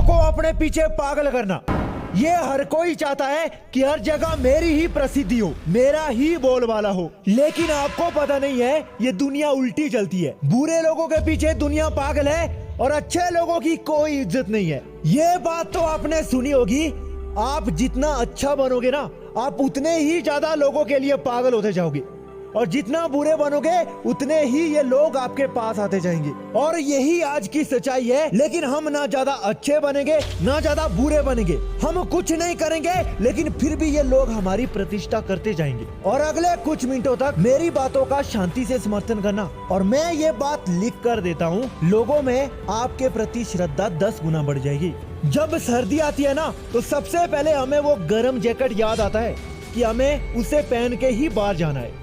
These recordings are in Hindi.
को अपने पीछे पागल करना। ये हर कोई चाहता है कि हर जगह मेरी ही प्रसिद्धि हो, मेरा ही बोलबाला हो। लेकिन आपको पता नहीं है ये दुनिया उल्टी चलती है। बुरे लोगों के पीछे दुनिया पागल है और अच्छे लोगों की कोई इज्जत नहीं है। ये बात तो आपने सुनी होगी, आप जितना अच्छा बनोगे ना, आप उतने ही ज्यादा लोगों के लिए पागल होते जाओगे, और जितना बुरे बनोगे उतने ही ये लोग आपके पास आते जाएंगे। और यही आज की सच्चाई है। लेकिन हम ना ज्यादा अच्छे बनेंगे ना ज्यादा बुरे बनेंगे, हम कुछ नहीं करेंगे लेकिन फिर भी ये लोग हमारी प्रतिष्ठा करते जाएंगे। और अगले कुछ मिनटों तक मेरी बातों का शांति से समर्थन करना। और मैं ये बात लिख कर देता हूँ, लोगों में आपके प्रति श्रद्धा 10 गुना बढ़ जाएगी। जब सर्दी आती है ना, तो सबसे पहले हमें वो गर्म जैकेट याद आता है कि हमें उसे पहन के ही बाहर जाना है।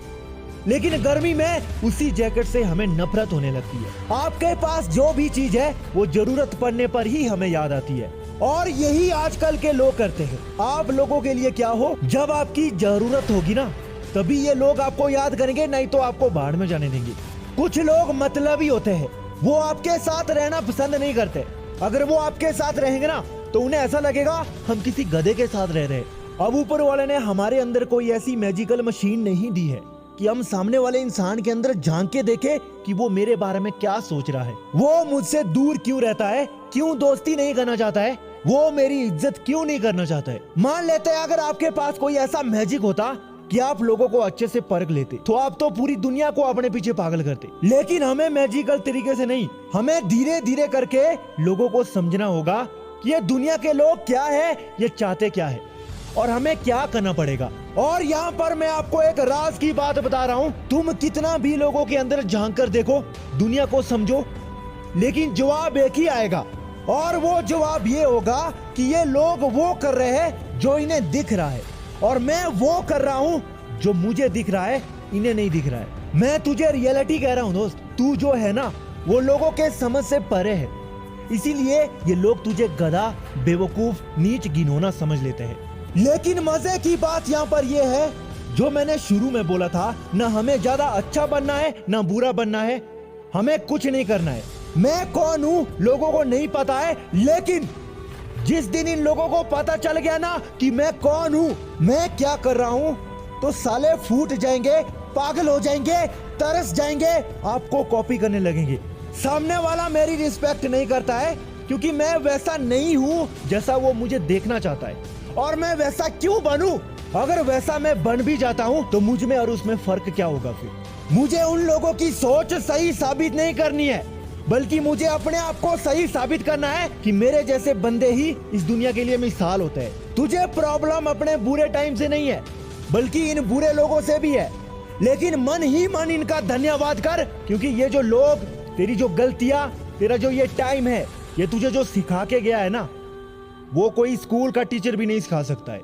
लेकिन गर्मी में उसी जैकेट से हमें नफरत होने लगती है। आपके पास जो भी चीज है वो जरूरत पड़ने पर ही हमें याद आती है, और यही आजकल के लोग करते हैं। आप लोगों के लिए क्या हो, जब आपकी जरूरत होगी ना तभी ये लोग आपको याद करेंगे, नहीं तो आपको बाढ़ में जाने देंगे। कुछ लोग मतलबी होते हैं, वो आपके साथ रहना पसंद नहीं करते। अगर वो आपके साथ रहेंगे ना तो उन्हें ऐसा लगेगा हम किसी गधे के साथ रह रहे हैं। अब ऊपर वाले ने हमारे अंदर कोई ऐसी मैजिकल मशीन नहीं दी है कि हम सामने वाले इंसान के अंदर झांक के देखे कि वो मेरे बारे में क्या सोच रहा है, वो मुझसे दूर क्यों रहता है, क्यों दोस्ती नहीं करना चाहता है, वो मेरी इज्जत क्यों नहीं करना चाहता है। मान लेते हैं अगर आपके पास कोई ऐसा मैजिक होता कि आप लोगों को अच्छे से परख लेते, तो आप तो पूरी दुनिया को अपने पीछे पागल करते। लेकिन हमें मैजिकल तरीके से नहीं, हमें धीरे धीरे करके लोगों को समझना होगा कि ये दुनिया के लोग क्या है, ये चाहते क्या है, और हमें क्या करना पड़ेगा। और यहाँ पर मैं आपको एक राज की बात बता रहा हूँ, तुम कितना भी लोगों के अंदर झांक कर देखो, दुनिया को समझो, लेकिन जवाब एक ही आएगा, और वो जवाब ये होगा कि ये लोग वो कर रहे हैं जो इन्हें दिख रहा है, और मैं वो कर रहा हूँ जो मुझे दिख रहा है, इन्हें नहीं दिख रहा है। मैं तुझे रियलिटी कह रहा हूँ दोस्त, तू जो है ना वो लोगों के समझ से परे है, इसीलिए ये लोग तुझे गधा, बेवकूफ, नीच, घिनौना समझ लेते हैं। लेकिन मजे की बात यहाँ पर यह है, जो मैंने शुरू में बोला था, ना हमें ज्यादा अच्छा बनना है ना बुरा बनना है, हमें कुछ नहीं करना है। मैं कौन हूँ लोगों को नहीं पता है, लेकिन जिस दिन इन लोगों को पता चल गया ना कि मैं कौन हूँ, मैं क्या कर रहा हूँ, तो साले फूट जाएंगे, पागल हो जाएंगे, तरस जाएंगे, आपको कॉपी करने लगेंगे। सामने वाला मेरी रिस्पेक्ट नहीं करता है क्योंकि मैं वैसा नहीं हूँ जैसा वो मुझे देखना चाहता है। और मैं वैसा क्यों बनूं? अगर वैसा मैं बन भी जाता हूं तो मुझ में और उसमें फर्क क्या होगा फिर? मुझे उन लोगों की सोच सही साबित नहीं करनी है, बल्कि मुझे अपने आप को सही साबित करना है कि मेरे जैसे बंदे ही इस दुनिया के लिए मिसाल होते हैं। तुझे प्रॉब्लम अपने बुरे टाइम से नहीं है, बल्कि इन बुरे लोगों से भी है। लेकिन मन ही मन इनका धन्यवाद कर, क्योंकि ये जो लोग, तेरी जो गलतियां, तेरा जो ये टाइम है, ये तुझे जो सिखा के गया है ना, वो कोई स्कूल का टीचर भी नहीं सिखा सकता है।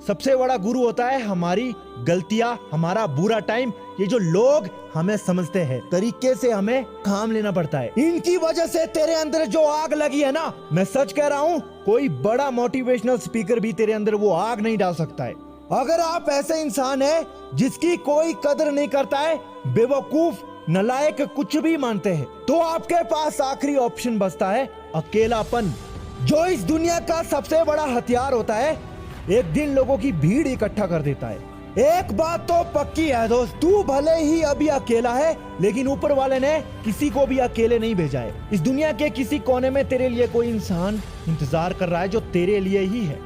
सबसे बड़ा गुरु होता है हमारी गलतियां, हमारा बुरा टाइम। ये जो लोग हमें समझते हैं, तरीके से हमें काम लेना पड़ता है। इनकी वजह से तेरे अंदर जो आग लगी है ना, मैं सच कह रहा हूँ, कोई बड़ा मोटिवेशनल स्पीकर भी तेरे अंदर वो आग नहीं डाल सकता है। अगर आप ऐसे इंसान है जिसकी कोई कदर नहीं करता है, बेवकूफ, नालायक कुछ भी मानते हैं, तो आपके पास आखिरी ऑप्शन बचता है अकेलापन, जो इस दुनिया का सबसे बड़ा हथियार होता है। एक दिन लोगों की भीड़ इकट्ठा कर देता है। एक बात तो पक्की है दोस्त, तू भले ही अभी अकेला है, लेकिन ऊपर वाले ने किसी को भी अकेले नहीं भेजा है। इस दुनिया के किसी कोने में तेरे लिए कोई इंसान इंतजार कर रहा है जो तेरे लिए ही है।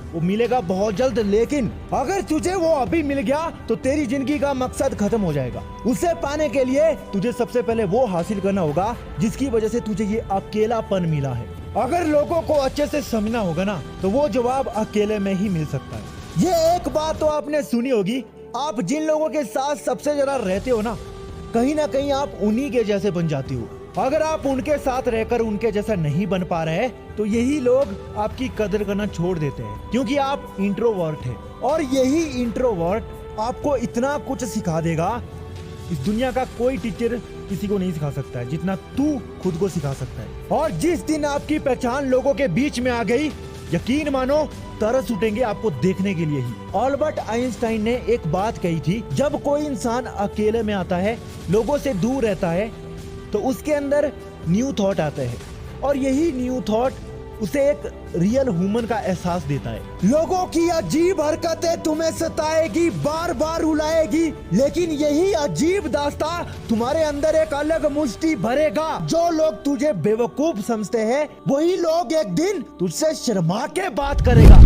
वो मिलेगा बहुत जल्द, लेकिन अगर तुझे वो अभी मिल गया तो तेरी जिंदगी का मकसद खत्म हो जाएगा। उसे पाने के लिए तुझे सबसे पहले वो हासिल करना होगा जिसकी वजह से तुझे ये अकेलापन मिला है। अगर लोगों को अच्छे से समझना होगा ना, तो वो जवाब अकेले में ही मिल सकता है। ये एक बात तो आपने सुनी होगी, आप जिन लोगों के साथ सबसे ज्यादा रहते हो ना कहीं आप उन्हीं के जैसे बन जाते हो। अगर आप उनके साथ रहकर उनके जैसा नहीं बन पा रहे तो यही लोग आपकी कदर करना छोड़ देते हैं, क्योंकि आप इंट्रोवर्ट हैं। और यही इंट्रोवर्ट आपको इतना कुछ सिखा देगा, इस दुनिया का कोई टीचर किसी को नहीं सिखा सकता है जितना तू खुद को सिखा सकता है। और जिस दिन आपकी पहचान लोगों के बीच में आ गई, यकीन मानो तरस उठेंगे आपको देखने के लिए ही। अल्बर्ट आइंस्टाइन ने एक बात कही थी, जब कोई इंसान अकेले में आता है, लोगों से दूर रहता है, तो उसके अंदर न्यू थॉट आते हैं, और यही न्यू थॉट उसे एक रियल ह्यूमन का एहसास देता है। लोगों की अजीब हरकतें तुम्हें सताएगी, बार बार रुलाएगी, लेकिन यही अजीब दास्तां तुम्हारे अंदर एक अलग मुश्ती भरेगा। जो लोग तुझे बेवकूफ समझते हैं वही लोग एक दिन तुझसे शर्मा के बात करेगा।